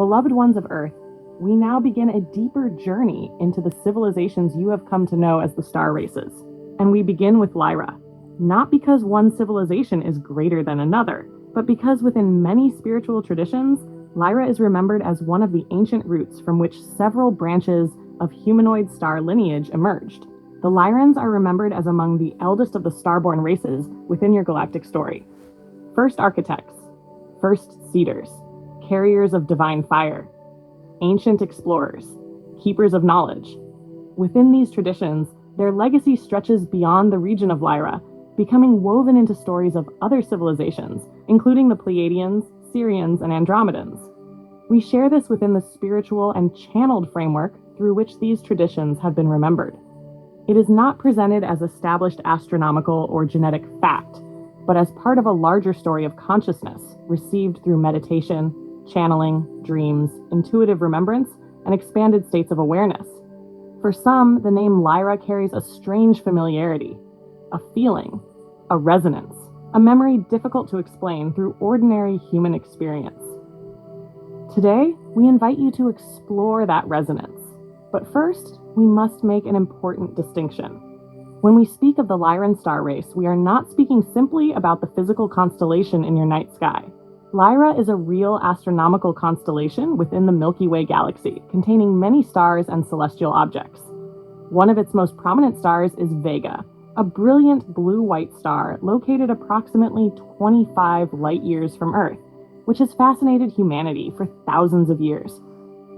Beloved ones of Earth, we now begin a deeper journey into the civilizations you have come to know as the star races. And we begin with Lyra, not because one civilization is greater than another, but because within many spiritual traditions, Lyra is remembered as one of the ancient roots from which several branches of humanoid star lineage emerged. The Lyrans are remembered as among the eldest of the starborn races within your galactic story. First architects, first seeders, carriers of divine fire, ancient explorers, keepers of knowledge. Within these traditions, their legacy stretches beyond the region of Lyra, becoming woven into stories of other civilizations, including the Pleiadians, Syrians, and Andromedans. We share this within the spiritual and channeled framework through which these traditions have been remembered. It is not presented as established astronomical or genetic fact, but as part of a larger story of consciousness received through meditation, channeling, dreams, intuitive remembrance, and expanded states of awareness. For some, the name Lyra carries a strange familiarity, a feeling, a resonance, a memory difficult to explain through ordinary human experience. Today, we invite you to explore that resonance. But first, we must make an important distinction. When we speak of the Lyran star race, we are not speaking simply about the physical constellation in your night sky. Lyra is a real astronomical constellation within the Milky Way galaxy, containing many stars and celestial objects. One of its most prominent stars is Vega, a brilliant blue-white star located approximately 25 light-years from Earth, which has fascinated humanity for thousands of years.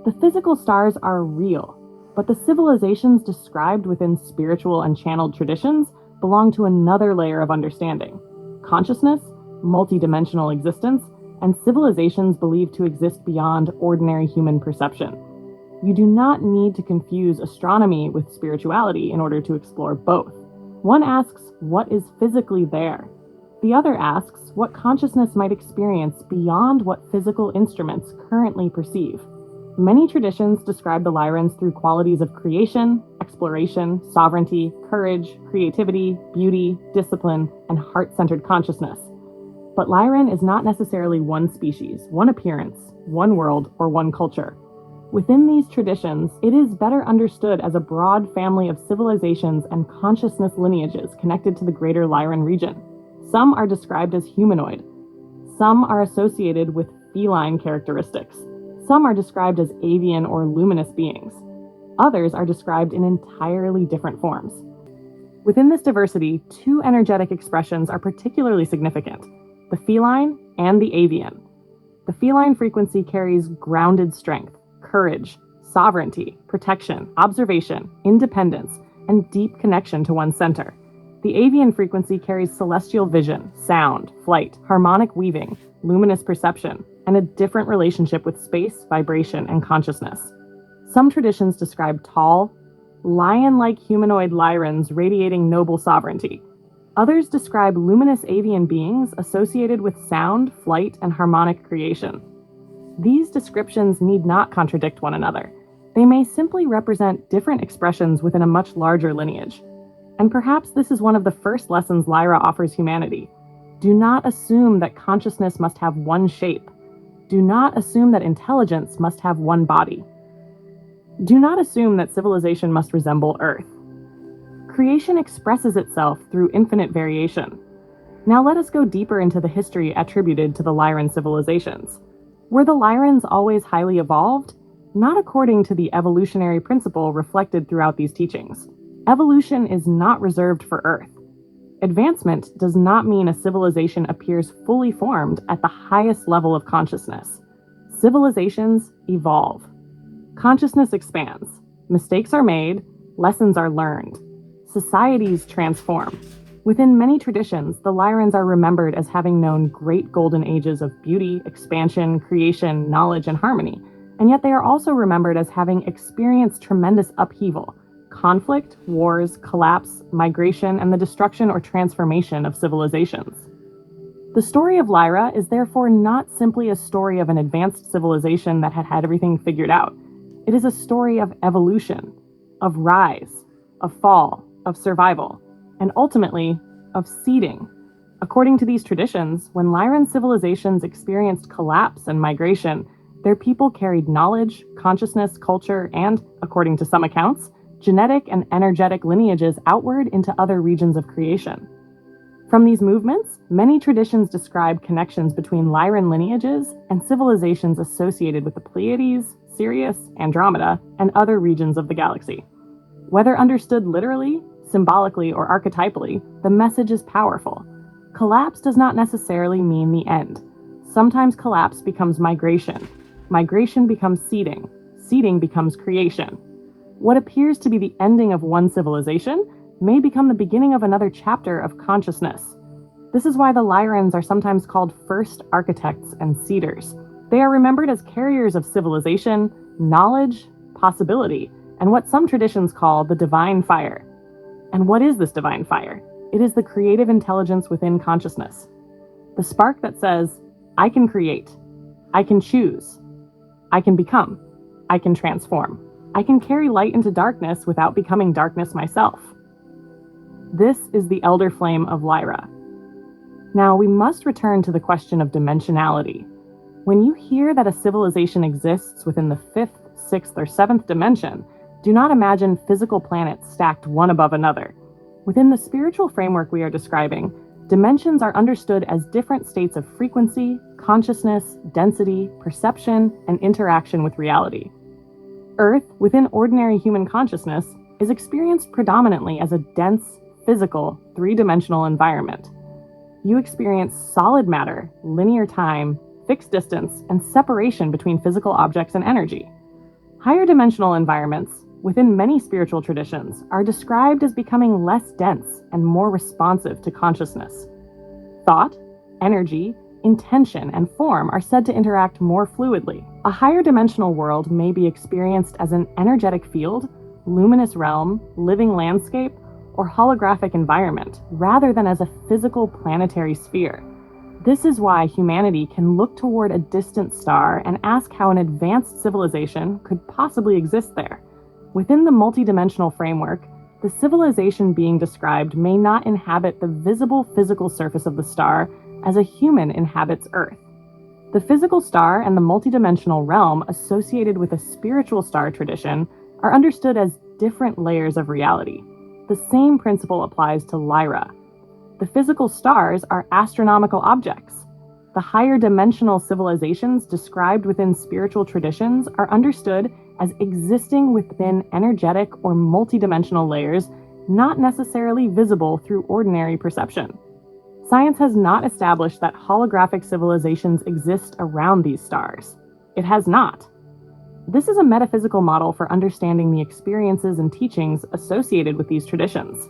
The physical stars are real, but the civilizations described within spiritual and channeled traditions belong to another layer of understanding: consciousness, multidimensional existence, and civilizations believed to exist beyond ordinary human perception. You do not need to confuse astronomy with spirituality in order to explore both. One asks, what is physically there? The other asks, what consciousness might experience beyond what physical instruments currently perceive. Many traditions describe the Lyrans through qualities of creation, exploration, sovereignty, courage, creativity, beauty, discipline, and heart-centered consciousness. But Lyran is not necessarily one species, one appearance, one world, or one culture. Within these traditions, it is better understood as a broad family of civilizations and consciousness lineages connected to the greater Lyran region. Some are described as humanoid. Some are associated with feline characteristics. Some are described as avian or luminous beings. Others are described in entirely different forms. Within this diversity, two energetic expressions are particularly significant: the feline and the avian. The feline frequency carries grounded strength, courage, sovereignty, protection, observation, independence, and deep connection to one's center. The avian frequency carries celestial vision, sound, flight, harmonic weaving, luminous perception, and a different relationship with space, vibration, and consciousness. Some traditions describe tall, lion-like humanoid Lyrans radiating noble sovereignty. Others describe luminous avian beings associated with sound, flight, and harmonic creation. These descriptions need not contradict one another. They may simply represent different expressions within a much larger lineage. And perhaps this is one of the first lessons Lyra offers humanity. Do not assume that consciousness must have one shape. Do not assume that intelligence must have one body. Do not assume that civilization must resemble Earth. Creation expresses itself through infinite variation. Now let us go deeper into the history attributed to the Lyran civilizations. Were the Lyrans always highly evolved? Not according to the evolutionary principle reflected throughout these teachings. Evolution is not reserved for Earth. Advancement does not mean a civilization appears fully formed at the highest level of consciousness. Civilizations evolve. Consciousness expands. Mistakes are made. Lessons are learned. Societies transform. Within many traditions, the Lyrans are remembered as having known great golden ages of beauty, expansion, creation, knowledge, and harmony, and yet they are also remembered as having experienced tremendous upheaval, conflict, wars, collapse, migration, and the destruction or transformation of civilizations. The story of Lyra is therefore not simply a story of an advanced civilization that had everything figured out. It is a story of evolution, of rise, of fall, of survival, and ultimately, of seeding. According to these traditions, when Lyran civilizations experienced collapse and migration, Their people carried knowledge, consciousness, culture, and, according to some accounts, genetic and energetic lineages outward into other regions of creation. From these movements, many traditions describe connections between Lyran lineages and civilizations associated with the Pleiades, Sirius, Andromeda, and other regions of the galaxy. Whether understood literally, symbolically, or archetypally, the message is powerful. Collapse does not necessarily mean the end. Sometimes collapse becomes migration. Migration becomes seeding. Seeding becomes creation. What appears to be the ending of one civilization may become the beginning of another chapter of consciousness. This is why the Lyrans are sometimes called first architects and seeders. They are remembered as carriers of civilization, knowledge, possibility, and what some traditions call the divine fire. And what is this divine fire? It is the creative intelligence within consciousness. The spark that says, I can create, I can choose, I can become, I can transform, I can carry light into darkness without becoming darkness myself. This is the elder flame of Lyra. Now, we must return to the question of dimensionality. When you hear that a civilization exists within the 5th, 6th, or 7th dimension, do not imagine physical planets stacked one above another. Within the spiritual framework we are describing, dimensions are understood as different states of frequency, consciousness, density, perception, and interaction with reality. Earth, within ordinary human consciousness, is experienced predominantly as a dense, physical, three-dimensional environment. You experience solid matter, linear time, fixed distance, and separation between physical objects and energy. Higher dimensional environments, within many spiritual traditions, are described as becoming less dense and more responsive to consciousness. Thought, energy, intention, and form are said to interact more fluidly. A higher dimensional world may be experienced as an energetic field, luminous realm, living landscape, or holographic environment, rather than as a physical planetary sphere. This is why humanity can look toward a distant star and ask how an advanced civilization could possibly exist there. Within the multidimensional framework, the civilization being described may not inhabit the visible physical surface of the star as a human inhabits Earth. The physical star and the multidimensional realm associated with a spiritual star tradition are understood as different layers of reality. The same principle applies to Lyra. The physical stars are astronomical objects. The higher dimensional civilizations described within spiritual traditions are understood as existing within energetic or multidimensional layers, not necessarily visible through ordinary perception. Science has not established that holographic civilizations exist around these stars. It has not. This is a metaphysical model for understanding the experiences and teachings associated with these traditions.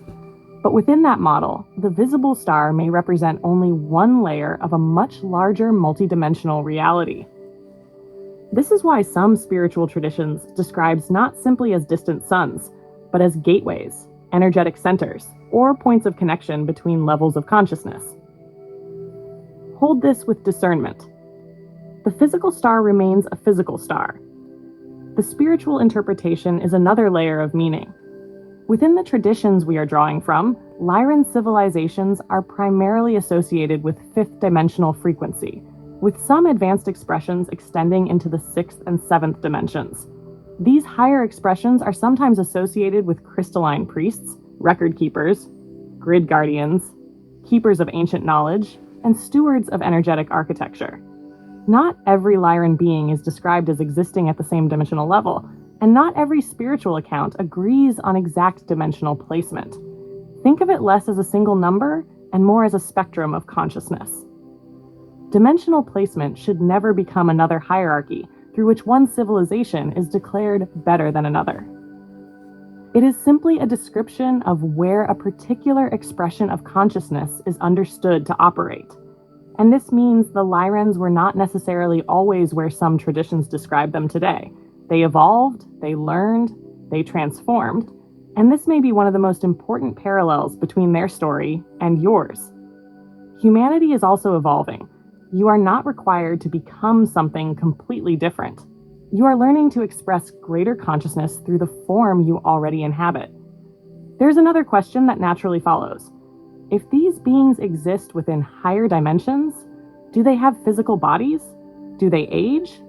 But within that model, the visible star may represent only one layer of a much larger multidimensional reality. This is why some spiritual traditions describes not simply as distant suns, but as gateways, energetic centers, or points of connection between levels of consciousness. Hold this with discernment. The physical star remains a physical star. The spiritual interpretation is another layer of meaning. Within the traditions we are drawing from, Lyran civilizations are primarily associated with 5th dimensional frequency, with some advanced expressions extending into the 6th and 7th dimensions. These higher expressions are sometimes associated with crystalline priests, record keepers, grid guardians, keepers of ancient knowledge, and stewards of energetic architecture. Not every Lyran being is described as existing at the same dimensional level, and not every spiritual account agrees on exact dimensional placement. Think of it less as a single number and more as a spectrum of consciousness. Dimensional placement should never become another hierarchy through which one civilization is declared better than another. It is simply a description of where a particular expression of consciousness is understood to operate. And this means the Lyrans were not necessarily always where some traditions describe them today. They evolved, they learned, they transformed, and this may be one of the most important parallels between their story and yours. Humanity is also evolving. You are not required to become something completely different. You are learning to express greater consciousness through the form you already inhabit. There's another question that naturally follows. If these beings exist within higher dimensions, do they have physical bodies? Do they age?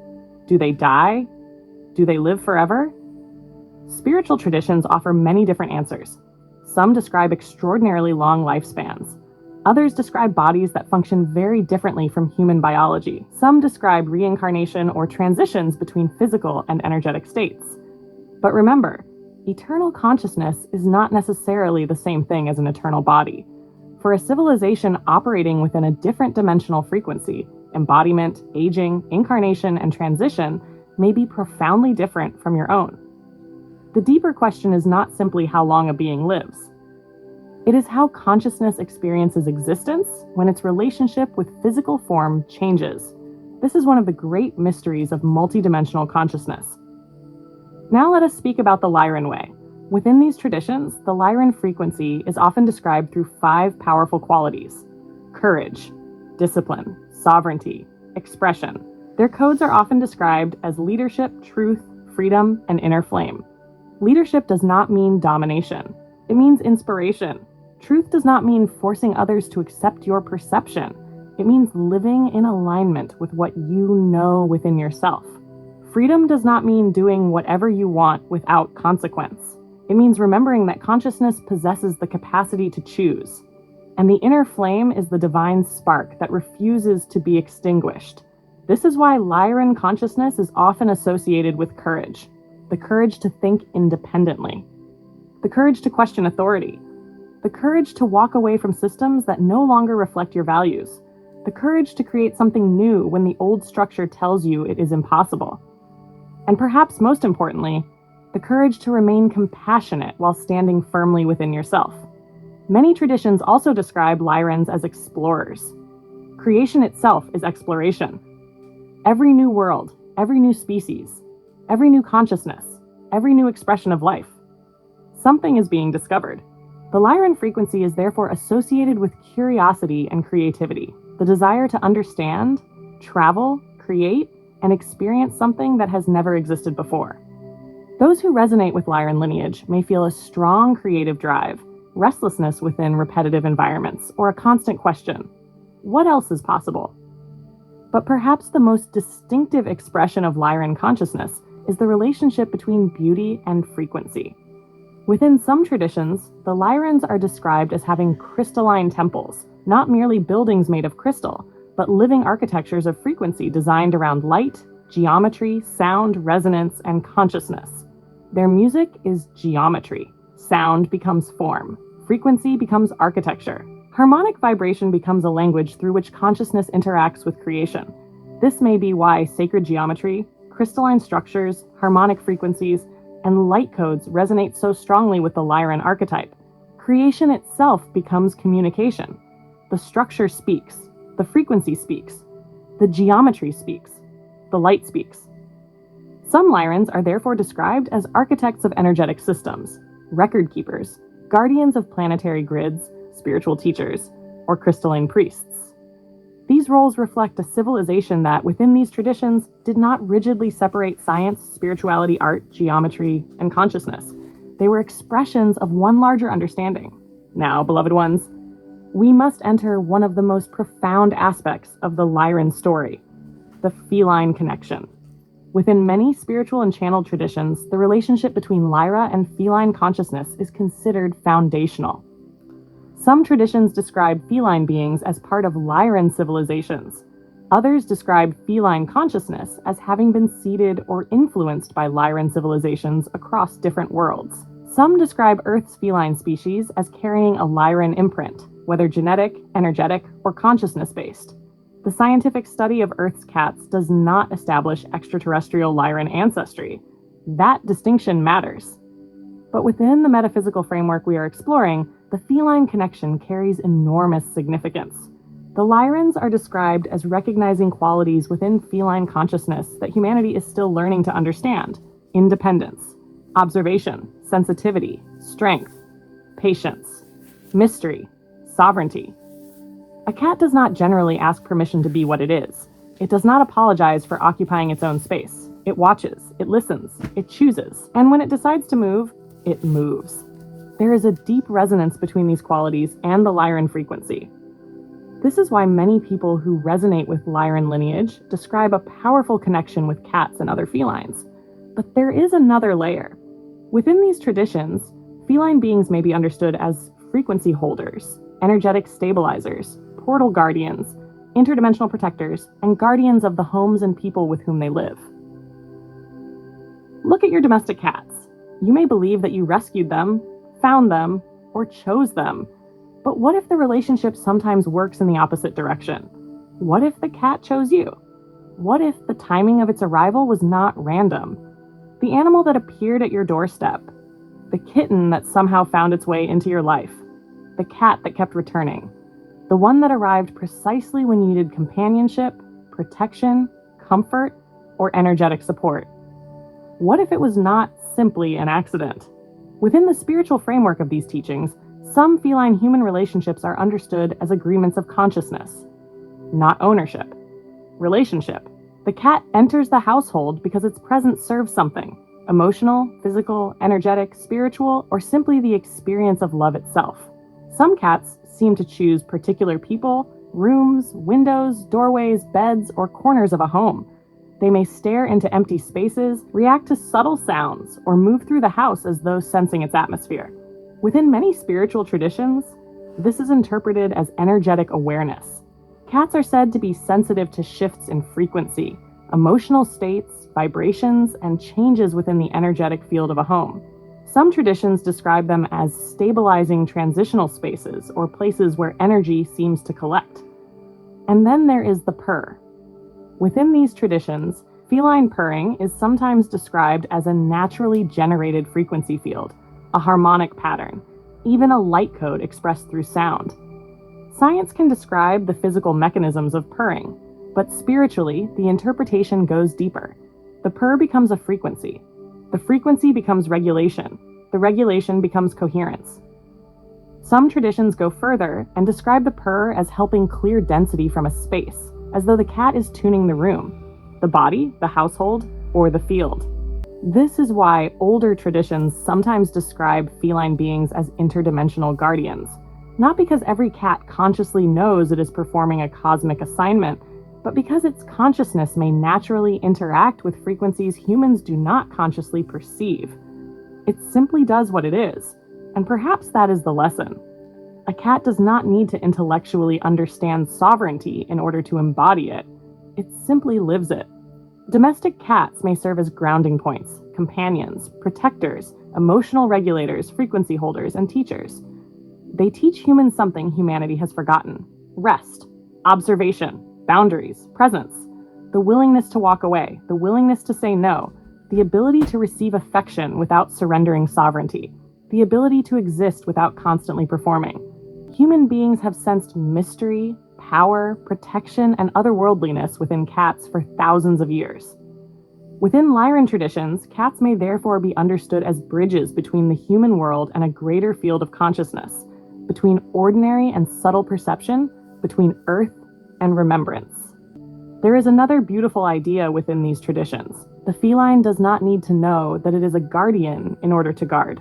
Do they die? Do they live forever? Spiritual traditions offer many different answers. Some describe extraordinarily long lifespans. Others describe bodies that function very differently from human biology. Some describe reincarnation or transitions between physical and energetic states. But remember, eternal consciousness is not necessarily the same thing as an eternal body. For a civilization operating within a different dimensional frequency, embodiment, aging, incarnation, and transition may be profoundly different from your own. The deeper question is not simply how long a being lives. It is how consciousness experiences existence when its relationship with physical form changes. This is one of the great mysteries of multidimensional consciousness. Now let us speak about the Lyran way. Within these traditions, the Lyran frequency is often described through 5 powerful qualities: courage, discipline, sovereignty, expression. Their codes are often described as leadership, truth, freedom, and inner flame. Leadership does not mean domination. It means inspiration. Truth does not mean forcing others to accept your perception. It means living in alignment with what you know within yourself. Freedom does not mean doing whatever you want without consequence. It means remembering that consciousness possesses the capacity to choose. And the inner flame is the divine spark that refuses to be extinguished. This is why Lyran consciousness is often associated with courage. The courage to think independently. The courage to question authority. The courage to walk away from systems that no longer reflect your values. The courage to create something new when the old structure tells you it is impossible. And perhaps most importantly, the courage to remain compassionate while standing firmly within yourself. Many traditions also describe Lyrans as explorers. Creation itself is exploration. Every new world, every new species, every new consciousness, every new expression of life. Something is being discovered. The Lyran frequency is therefore associated with curiosity and creativity, the desire to understand, travel, create, and experience something that has never existed before. Those who resonate with Lyran lineage may feel a strong creative drive, restlessness within repetitive environments, or a constant question: what else is possible? But perhaps the most distinctive expression of Lyran consciousness is the relationship between beauty and frequency. Within some traditions, the Lyrans are described as having crystalline temples, not merely buildings made of crystal, but living architectures of frequency designed around light, geometry, sound, resonance, and consciousness. Their music is geometry. Sound becomes form. Frequency becomes architecture. Harmonic vibration becomes a language through which consciousness interacts with creation. This may be why sacred geometry, crystalline structures, harmonic frequencies, and light codes resonate so strongly with the Lyran archetype. Creation itself becomes communication. The structure speaks. The frequency speaks. The geometry speaks. The light speaks. Some Lyrans are therefore described as architects of energetic systems, record keepers, guardians of planetary grids, spiritual teachers, or crystalline priests. These roles reflect a civilization that, within these traditions, did not rigidly separate science, spirituality, art, geometry, and consciousness. They were expressions of one larger understanding. Now, beloved ones, we must enter one of the most profound aspects of the Lyran story, the feline connection. Within many spiritual and channeled traditions, the relationship between Lyra and feline consciousness is considered foundational. Some traditions describe feline beings as part of Lyran civilizations. Others describe feline consciousness as having been seeded or influenced by Lyran civilizations across different worlds. Some describe Earth's feline species as carrying a Lyran imprint, whether genetic, energetic, or consciousness-based. The scientific study of Earth's cats does not establish extraterrestrial Lyran ancestry. That distinction matters. But within the metaphysical framework we are exploring, the feline connection carries enormous significance. The Lyrans are described as recognizing qualities within feline consciousness that humanity is still learning to understand: independence, observation, sensitivity, strength, patience, mystery, sovereignty. A cat does not generally ask permission to be what it is. It does not apologize for occupying its own space. It watches, it listens, it chooses, and when it decides to move, it moves. There is a deep resonance between these qualities and the Lyran frequency. This is why many people who resonate with Lyran lineage describe a powerful connection with cats and other felines. But there is another layer. Within these traditions, feline beings may be understood as frequency holders, energetic stabilizers, portal guardians, interdimensional protectors, and guardians of the homes and people with whom they live. Look at your domestic cats. You may believe that you rescued them, found them, or chose them. But what if the relationship sometimes works in the opposite direction? What if the cat chose you? What if the timing of its arrival was not random? The animal that appeared at your doorstep, the kitten that somehow found its way into your life, the cat that kept returning, the one that arrived precisely when you needed companionship, protection, comfort, or energetic support. What if it was not simply an accident? Within the spiritual framework of these teachings, some feline-human relationships are understood as agreements of consciousness, not ownership. Relationship. The cat enters the household because its presence serves something: emotional, physical, energetic, spiritual, or simply the experience of love itself. Some cats seem to choose particular people, rooms, windows, doorways, beds, or corners of a home. They may stare into empty spaces, react to subtle sounds, or move through the house as though sensing its atmosphere. Within many spiritual traditions, this is interpreted as energetic awareness. Cats are said to be sensitive to shifts in frequency, emotional states, vibrations, and changes within the energetic field of a home. Some traditions describe them as stabilizing transitional spaces or places where energy seems to collect. And then there is the purr. Within these traditions, feline purring is sometimes described as a naturally generated frequency field, a harmonic pattern, even a light code expressed through sound. Science can describe the physical mechanisms of purring, but spiritually, the interpretation goes deeper. The purr becomes a frequency. The frequency becomes regulation. The regulation becomes coherence. Some traditions go further and describe the purr as helping clear density from a space, as though the cat is tuning the room, the body, the household, or the field. This is why older traditions sometimes describe feline beings as interdimensional guardians, not because every cat consciously knows it is performing a cosmic assignment, but because its consciousness may naturally interact with frequencies humans do not consciously perceive. It simply does what it is, and perhaps that is the lesson. A cat does not need to intellectually understand sovereignty in order to embody it. It simply lives it. Domestic cats may serve as grounding points, companions, protectors, emotional regulators, frequency holders, and teachers. They teach humans something humanity has forgotten: rest, observation, boundaries, presence, the willingness to walk away, the willingness to say no, the ability to receive affection without surrendering sovereignty, the ability to exist without constantly performing. Human beings have sensed mystery, power, protection, and otherworldliness within cats for thousands of years. Within Lyran traditions, cats may therefore be understood as bridges between the human world and a greater field of consciousness, between ordinary and subtle perception, between earth and remembrance. There is another beautiful idea within these traditions. The feline does not need to know that it is a guardian in order to guard.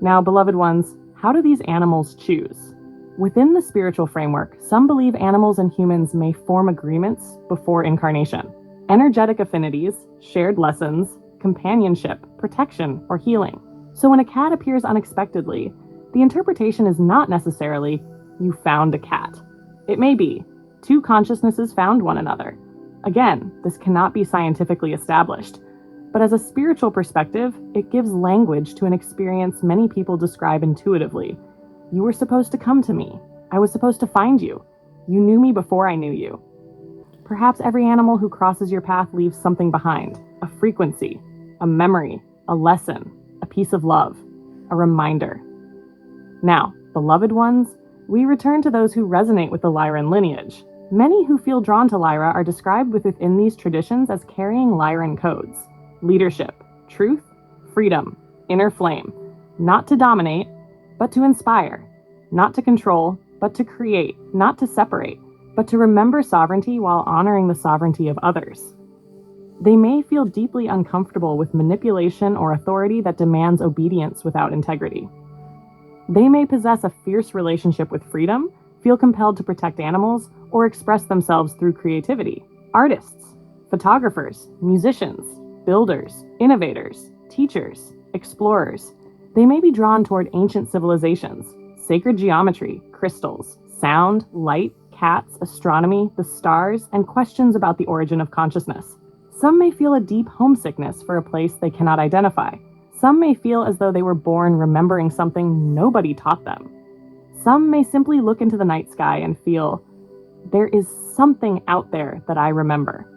Now, beloved ones, how do these animals choose? Within the spiritual framework, some believe animals and humans may form agreements before incarnation. Energetic affinities, shared lessons, companionship, protection, or healing. So when a cat appears unexpectedly, the interpretation is not necessarily, you found a cat. It may be, two consciousnesses found one another. Again, this cannot be scientifically established, but as a spiritual perspective, it gives language to an experience many people describe intuitively. You were supposed to come to me. I was supposed to find you. You knew me before I knew you. Perhaps every animal who crosses your path leaves something behind: a frequency, a memory, a lesson, a piece of love, a reminder. Now, beloved ones, we return to those who resonate with the Lyran lineage. Many who feel drawn to Lyra are described within these traditions as carrying Lyran codes: leadership, truth, freedom, inner flame, not to dominate, but to inspire, not to control, but to create, not to separate, but to remember sovereignty while honoring the sovereignty of others. They may feel deeply uncomfortable with manipulation or authority that demands obedience without integrity. They may possess a fierce relationship with freedom, feel compelled to protect animals, or express themselves through creativity. Artists, photographers, musicians, builders, innovators, teachers, explorers. They may be drawn toward ancient civilizations, sacred geometry, crystals, sound, light, cats, astronomy, the stars, and questions about the origin of consciousness. Some may feel a deep homesickness for a place they cannot identify. Some may feel as though they were born remembering something nobody taught them. Some may simply look into the night sky and feel, there is something out there that I remember.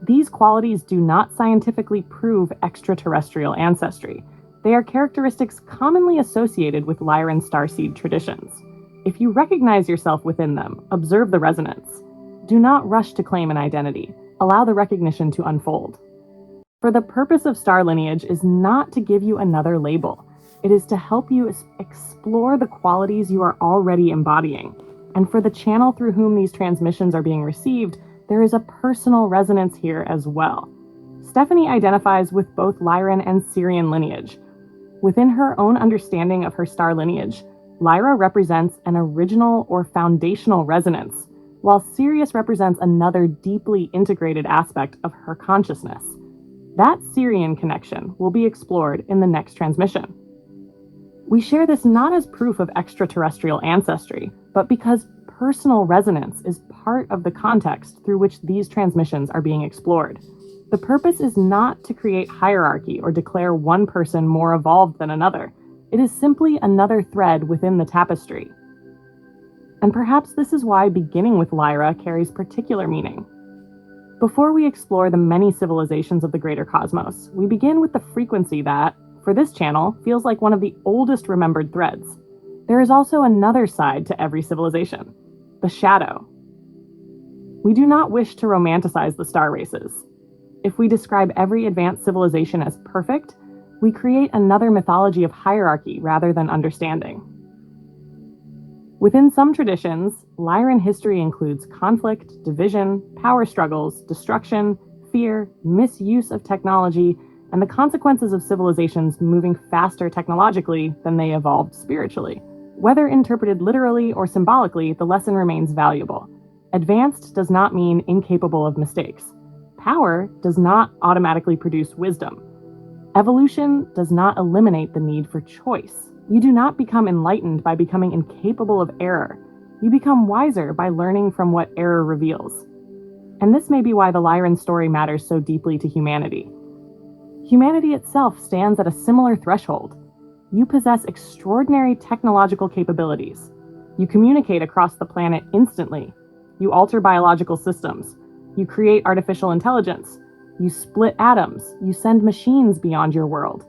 These qualities do not scientifically prove extraterrestrial ancestry. They are characteristics commonly associated with Lyran starseed traditions. If you recognize yourself within them, observe the resonance. Do not rush to claim an identity. Allow the recognition to unfold. For the purpose of star lineage is not to give you another label. It is to help you explore the qualities you are already embodying. And for the channel through whom these transmissions are being received, there is a personal resonance here as well. Stephanie identifies with both Lyran and Syrian lineage. Within her own understanding of her star lineage, Lyra represents an original or foundational resonance, while Sirius represents another deeply integrated aspect of her consciousness. That Syrian connection will be explored in the next transmission. We share this not as proof of extraterrestrial ancestry, but because personal resonance is part of the context through which these transmissions are being explored. The purpose is not to create hierarchy or declare one person more evolved than another. It is simply another thread within the tapestry. And perhaps this is why beginning with Lyra carries particular meaning. Before we explore the many civilizations of the greater cosmos, we begin with the frequency that, for this channel, feels like one of the oldest remembered threads. There is also another side to every civilization, the shadow. We do not wish to romanticize the star races. If we describe every advanced civilization as perfect, we create another mythology of hierarchy rather than understanding. Within some traditions, Lyran history includes conflict, division, power struggles, destruction, fear, misuse of technology, and the consequences of civilizations moving faster technologically than they evolved spiritually. Whether interpreted literally or symbolically, the lesson remains valuable. Advanced does not mean incapable of mistakes. Power does not automatically produce wisdom. Evolution does not eliminate the need for choice. You do not become enlightened by becoming incapable of error. You become wiser by learning from what error reveals. And this may be why the Lyran story matters so deeply to humanity. Humanity itself stands at a similar threshold. You possess extraordinary technological capabilities. You communicate across the planet instantly. You alter biological systems. You create artificial intelligence. You split atoms. You send machines beyond your world.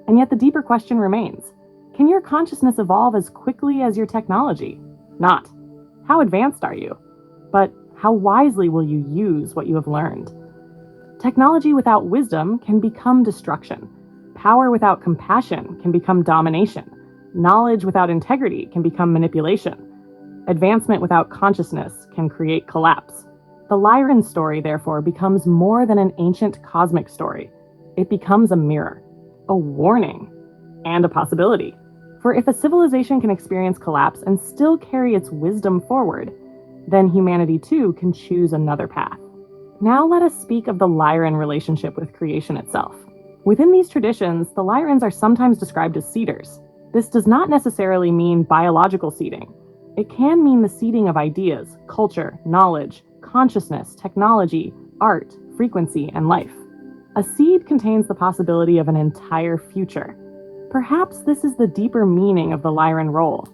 And yet the deeper question remains. Can your consciousness evolve as quickly as your technology? Not. How advanced are you? But how wisely will you use what you have learned? Technology without wisdom can become destruction. Power without compassion can become domination. Knowledge without integrity can become manipulation. Advancement without consciousness can create collapse. The Lyran story, therefore, becomes more than an ancient cosmic story. It becomes a mirror, a warning, and a possibility. For if a civilization can experience collapse and still carry its wisdom forward, then humanity too can choose another path. Now let us speak of the Lyran relationship with creation itself. Within these traditions, the Lyrans are sometimes described as seeders. This does not necessarily mean biological seeding. It can mean the seeding of ideas, culture, knowledge, consciousness, technology, art, frequency, and life. A seed contains the possibility of an entire future. Perhaps this is the deeper meaning of the Lyran role.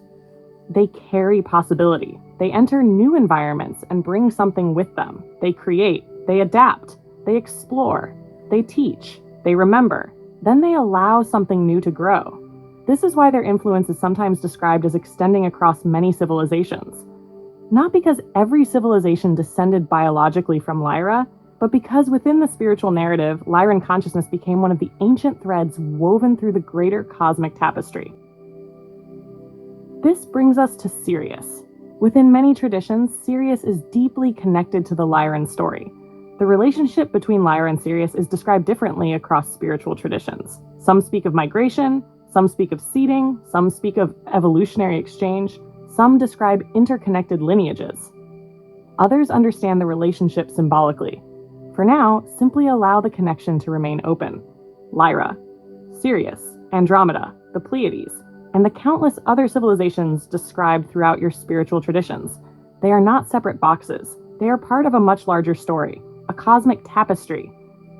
They carry possibility. They enter new environments and bring something with them. They create, they adapt, they explore, they teach, they remember. Then they allow something new to grow. This is why their influence is sometimes described as extending across many civilizations. Not because every civilization descended biologically from Lyra, but because within the spiritual narrative, Lyran consciousness became one of the ancient threads woven through the greater cosmic tapestry. This brings us to Sirius. Within many traditions, Sirius is deeply connected to the Lyran story. The relationship between Lyra and Sirius is described differently across spiritual traditions. Some speak of migration, some speak of seeding, some speak of evolutionary exchange. Some describe interconnected lineages. Others understand the relationship symbolically. For now, simply allow the connection to remain open. Lyra, Sirius, Andromeda, the Pleiades, and the countless other civilizations described throughout your spiritual traditions. They are not separate boxes. They are part of a much larger story, a cosmic tapestry.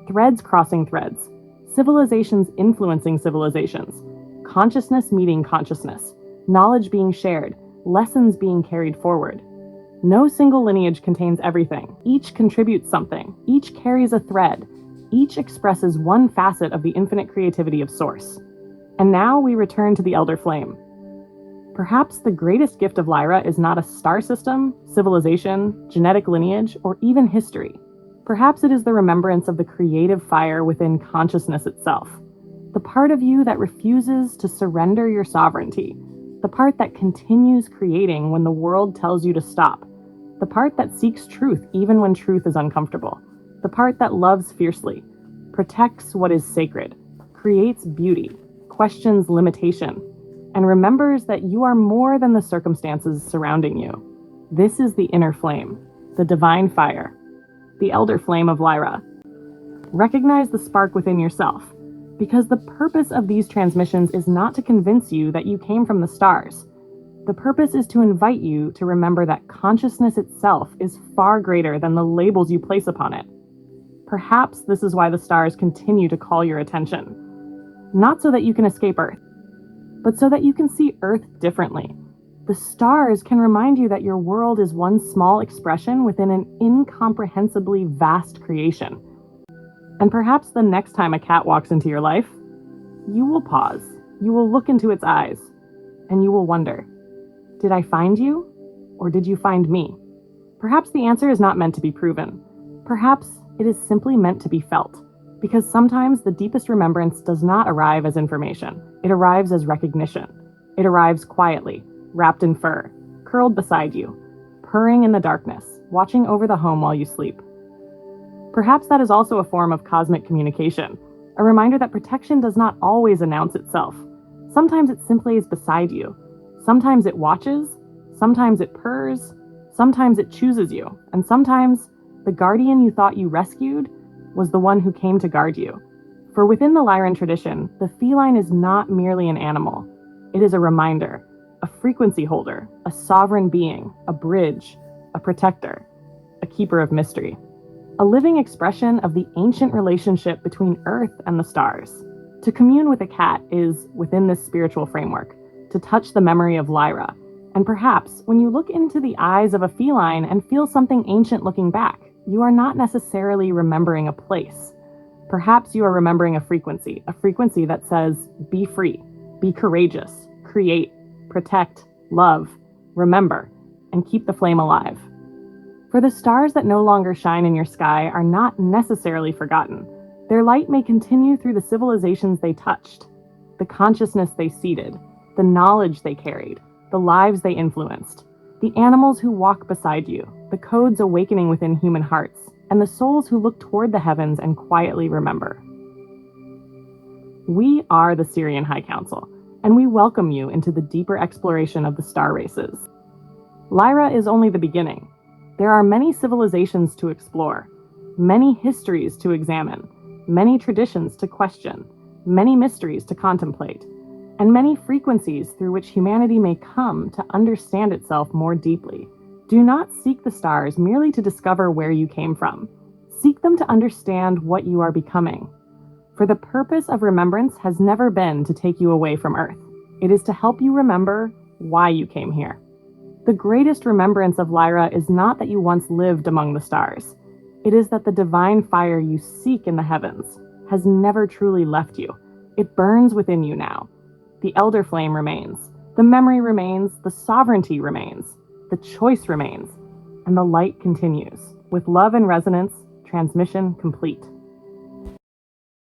Threads crossing threads, civilizations influencing civilizations, consciousness meeting consciousness, knowledge being shared, lessons being carried forward. No single lineage contains everything. Each contributes something. Each carries a thread. Each expresses one facet of the infinite creativity of Source. And now we return to the Elder Flame. Perhaps the greatest gift of Lyra is not a star system, civilization, genetic lineage, or even history. Perhaps it is the remembrance of the creative fire within consciousness itself. The part of you that refuses to surrender your sovereignty. The part that continues creating when the world tells you to stop. The part that seeks truth even when truth is uncomfortable. The part that loves fiercely, protects what is sacred, creates beauty, questions limitation, and remembers that you are more than the circumstances surrounding you. This is the inner flame, the divine fire, the elder flame of Lyra. Recognize the spark within yourself, because the purpose of these transmissions is not to convince you that you came from the stars. The purpose is to invite you to remember that consciousness itself is far greater than the labels you place upon it. Perhaps this is why the stars continue to call your attention. Not so that you can escape Earth, but so that you can see Earth differently. The stars can remind you that your world is one small expression within an incomprehensibly vast creation. And perhaps the next time a cat walks into your life, you will pause, you will look into its eyes, and you will wonder, did I find you, or did you find me? Perhaps the answer is not meant to be proven. Perhaps it is simply meant to be felt, because sometimes the deepest remembrance does not arrive as information. It arrives as recognition. It arrives quietly, wrapped in fur, curled beside you, purring in the darkness, watching over the home while you sleep. Perhaps that is also a form of cosmic communication, a reminder that protection does not always announce itself. Sometimes it simply is beside you. Sometimes it watches, sometimes it purrs, sometimes it chooses you, and sometimes the guardian you thought you rescued was the one who came to guard you. For within the Lyran tradition, the feline is not merely an animal. It is a reminder, a frequency holder, a sovereign being, a bridge, a protector, a keeper of mystery. A living expression of the ancient relationship between Earth and the stars. To commune with a cat is, within this spiritual framework, to touch the memory of Lyra. And perhaps, when you look into the eyes of a feline and feel something ancient looking back, you are not necessarily remembering a place. Perhaps you are remembering a frequency that says, be free, be courageous, create, protect, love, remember, and keep the flame alive. For the stars that no longer shine in your sky are not necessarily forgotten. Their light may continue through the civilizations they touched, the consciousness they seeded, the knowledge they carried, the lives they influenced, the animals who walk beside you, the codes awakening within human hearts, and the souls who look toward the heavens and quietly remember. We are the Syrian High Council, and we welcome you into the deeper exploration of the star races. Lyra is only the beginning. There are many civilizations to explore, many histories to examine, many traditions to question, many mysteries to contemplate, and many frequencies through which humanity may come to understand itself more deeply. Do not seek the stars merely to discover where you came from. Seek them to understand what you are becoming. For the purpose of remembrance has never been to take you away from Earth. It is to help you remember why you came here. The greatest remembrance of Lyra is not that you once lived among the stars. It is that the divine fire you seek in the heavens has never truly left you. It burns within you now. The elder flame remains. The memory remains. The sovereignty remains. The choice remains. And the light continues. With love and resonance, transmission complete.